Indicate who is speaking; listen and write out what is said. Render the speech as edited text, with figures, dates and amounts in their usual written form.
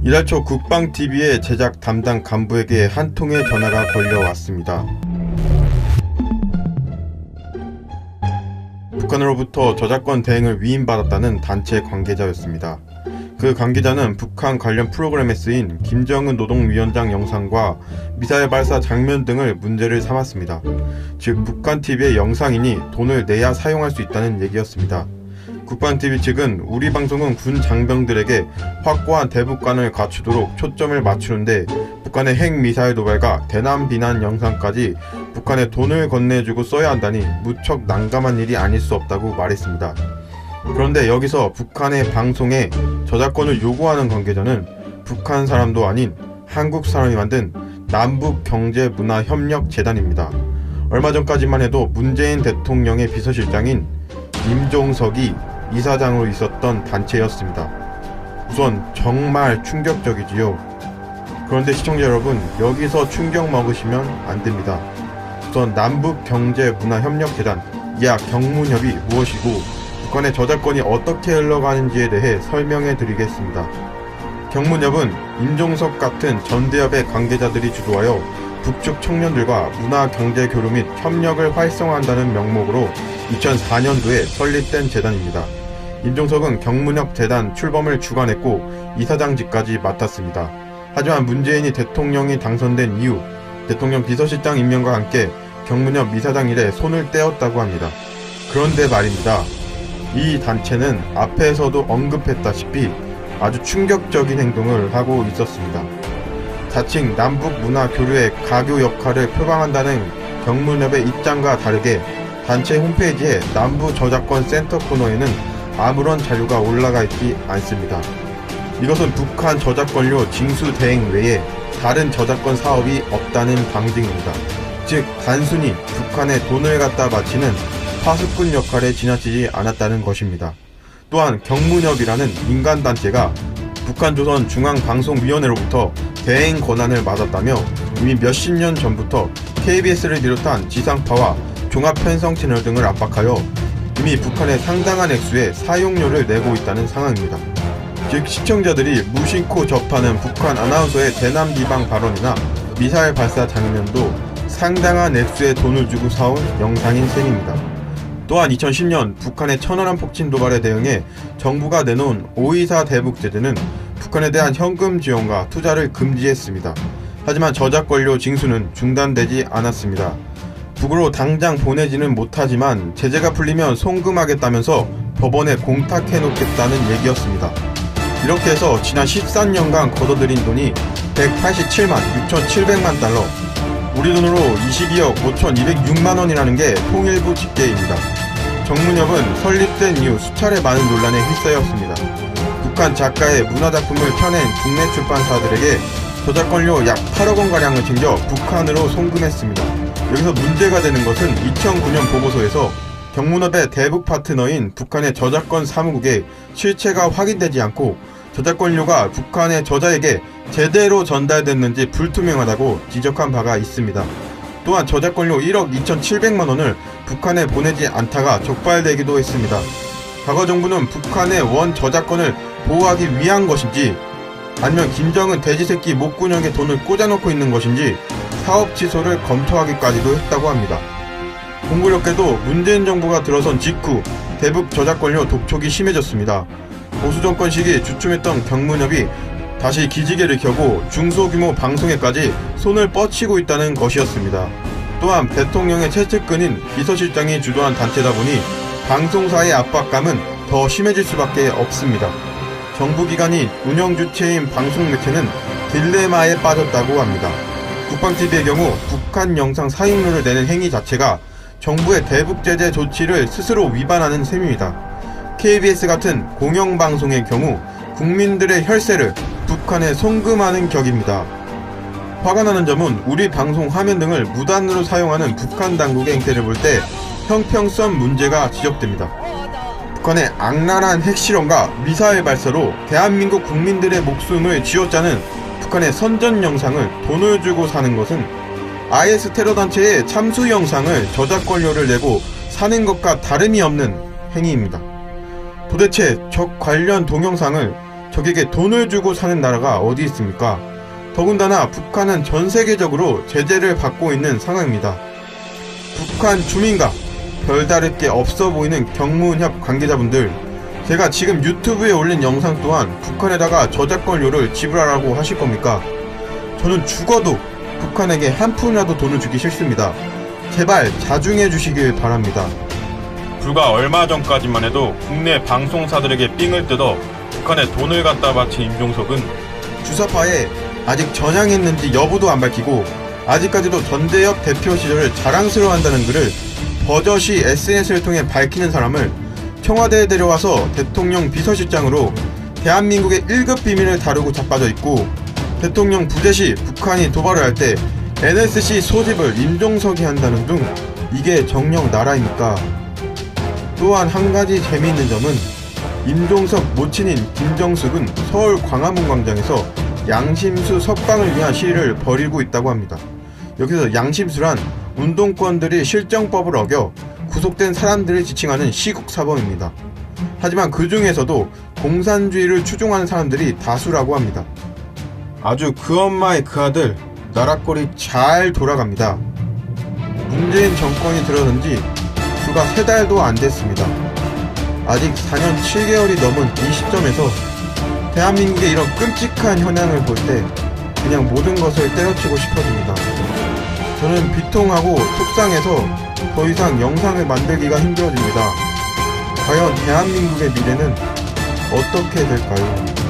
Speaker 1: 이달 초 국방TV의 제작 담당 간부에게 한 통의 전화가 걸려왔습니다. 북한으로부터 저작권 대행을 위임받았다는 단체 관계자였습니다. 그 관계자는 북한 관련 프로그램에 쓰인 김정은 노동위원장 영상과 미사일 발사 장면 등을 문제를 삼았습니다. 즉 북한TV의 영상이니 돈을 내야 사용할 수 있다는 얘기였습니다. 국방TV 측은 우리 방송은 군 장병들에게 확고한 대북관을 갖추도록 초점을 맞추는데 북한의 핵미사일 도발과 대남 비난 영상까지 북한에 돈을 건네주고 써야 한다니 무척 난감한 일이 아닐 수 없다고 말했습니다. 그런데 여기서 북한의 방송에 저작권을 요구하는 관계자는 북한 사람도 아닌 한국 사람이 만든 남북경제문화협력재단입니다. 얼마 전까지만 해도 문재인 대통령의 비서실장인 임종석이 이사장으로 있었던 단체였습니다. 우선 정말 충격적이지요. 그런데 시청자 여러분, 여기서 충격 먹으시면 안 됩니다. 우선 남북경제문화협력재단, 약 경문협이 무엇이고 북한의 저작권이 어떻게 흘러가는지에 대해 설명해 드리겠습니다. 경문협은 임종석 같은 전대협의 관계자들이 주도하여 북측 청년들과 문화경제교류 및 협력을 활성화한다는 명목으로 2004년도에 설립된 재단입니다. 임종석은 경문협 재단 출범을 주관했고 이사장직까지 맡았습니다. 하지만 문재인이 대통령이 당선된 이후 대통령 비서실장 임명과 함께 경문협 이사장 일에 손을 떼었다고 합니다. 그런데 말입니다. 이 단체는 앞에서도 언급했다시피 아주 충격적인 행동을 하고 있었습니다. 자칭 남북 문화 교류의 가교 역할을 표방한다는 경문협의 입장과 다르게 단체 홈페이지에 남부 저작권 센터 코너에는 아무런 자료가 올라가 있지 않습니다. 이것은 북한 저작권료 징수 대행 외에 다른 저작권 사업이 없다는 방증입니다. 즉 단순히 북한에 돈을 갖다 바치는 파수꾼 역할에 지나치지 않았다는 것입니다. 또한 경문협이라는 민간단체가 북한조선중앙방송위원회로부터 대행 권한을 받았다며 이미 몇십 년 전부터 KBS를 비롯한 지상파와 종합편성 채널 등을 압박하여 이미 북한에 상당한 액수의 사용료를 내고 있다는 상황입니다. 즉 시청자들이 무심코 접하는 북한 아나운서의 대남 비방 발언이나 미사일 발사 장면도 상당한 액수의 돈을 주고 사온 영상인 셈입니다. 또한 2010년 북한의 천안함 폭침 도발에 대응해 정부가 내놓은 5.24 대북제재는 북한에 대한 현금 지원과 투자를 금지했습니다. 하지만 저작권료 징수는 중단되지 않았습니다. 북으로 당장 보내지는 못하지만 제재가 풀리면 송금하겠다면서 법원에 공탁해놓겠다는 얘기였습니다. 이렇게 해서 지난 13년간 걷어들인 돈이 187만 6,700만 달러, 우리 돈으로 22억 5,206만 원이라는 게 통일부 집계입니다. 경문협은 설립된 이후 수차례 많은 논란에 휩싸였습니다. 북한 작가의 문화작품을 펴낸 국내 출판사들에게 저작권료 약 8억 원가량을 챙겨 북한으로 송금했습니다. 여기서 문제가 되는 것은 2009년 보고서에서 경문협의 대북 파트너인 북한의 저작권 사무국의 실체가 확인되지 않고 저작권료가 북한의 저자에게 제대로 전달됐는지 불투명하다고 지적한 바가 있습니다. 또한 저작권료 1억 2,700만 원을 북한에 보내지 않다가 적발되기도 했습니다. 과거 정부는 북한의 원 저작권을 보호하기 위한 것인지 아니면 김정은 돼지새끼 목구멍에 돈을 꽂아놓고 있는 것인지 사업 취소를 검토하기까지도 했다고 합니다. 공교롭게도 문재인 정부가 들어선 직후 대북 저작권료 독촉이 심해졌습니다. 보수정권 시기 주춤했던 경문협이 다시 기지개를 켜고 중소규모 방송에까지 손을 뻗치고 있다는 것이었습니다. 또한 대통령의 최측근인 비서실장이 주도한 단체다 보니 방송사의 압박감은 더 심해질 수밖에 없습니다. 정부기관이 운영주체인 방송매체는 딜레마에 빠졌다고 합니다. 국방TV의 경우 북한 영상 사용료를 내는 행위 자체가 정부의 대북제재 조치를 스스로 위반하는 셈입니다. KBS 같은 공영방송의 경우 국민들의 혈세를 북한에 송금하는 격입니다. 화가 나는 점은 우리 방송 화면 등을 무단으로 사용하는 북한 당국의 행태를 볼 때 형평성 문제가 지적됩니다. 북한의 악랄한 핵실험과 미사일 발사로 대한민국 국민들의 목숨을 쥐어짜는 북한의 선전 영상을 돈을 주고 사는 것은 IS 테러단체의 참수 영상을 저작권료를 내고 사는 것과 다름이 없는 행위입니다. 도대체 적 관련 동영상을 적에게 돈을 주고 사는 나라가 어디 있습니까? 더군다나 북한은 전 세계적으로 제재를 받고 있는 상황입니다. 북한 주민과 별다를 게 없어 보이는 경무은협 관계자분들, 제가 지금 유튜브에 올린 영상 또한 북한에다가 저작권료를 지불하라고 하실 겁니까? 저는 죽어도 북한에게 한 푼이라도 돈을 주기 싫습니다. 제발 자중해 주시길 바랍니다.
Speaker 2: 불과 얼마 전까지만 해도 국내 방송사들에게 삥을 뜯어 북한에 돈을 갖다 바친 임종석은
Speaker 1: 주사파에 아직 전향했는지 여부도 안 밝히고 아직까지도 전대협 대표 시절을 자랑스러워한다는 글을 버젓이 SNS를 통해 밝히는 사람을 청와대에 데려와서 대통령 비서실장으로 대한민국의 1급 비밀을 다루고 자빠져 있고, 대통령 부재 시 북한이 도발을 할 때 NSC 소집을 임종석이 한다는 등 이게 정녕 나라입니까? 또한 한 가지 재미있는 점은 임종석 모친인 김정숙은 서울 광화문 광장에서 양심수 석방을 위한 시위를 벌이고 있다고 합니다. 여기서 양심수란 운동권들이 실정법을 어겨 구속된 사람들을 지칭하는 시국사범입니다. 하지만 그 중에서도 공산주의를 추종하는 사람들이 다수라고 합니다. 아주 그 엄마의 그 아들, 나라꼴이 잘 돌아갑니다. 문재인 정권이 들어선 지 불과 3달도 안 됐습니다. 아직 4년 7개월이 넘은 이 시점에서 대한민국의 이런 끔찍한 현황을 볼 때 그냥 모든 것을 때려치고 싶어집니다. 저는 비통하고 속상해서 더 이상 영상을 만들기가 힘들어집니다. 과연 대한민국의 미래는 어떻게 될까요?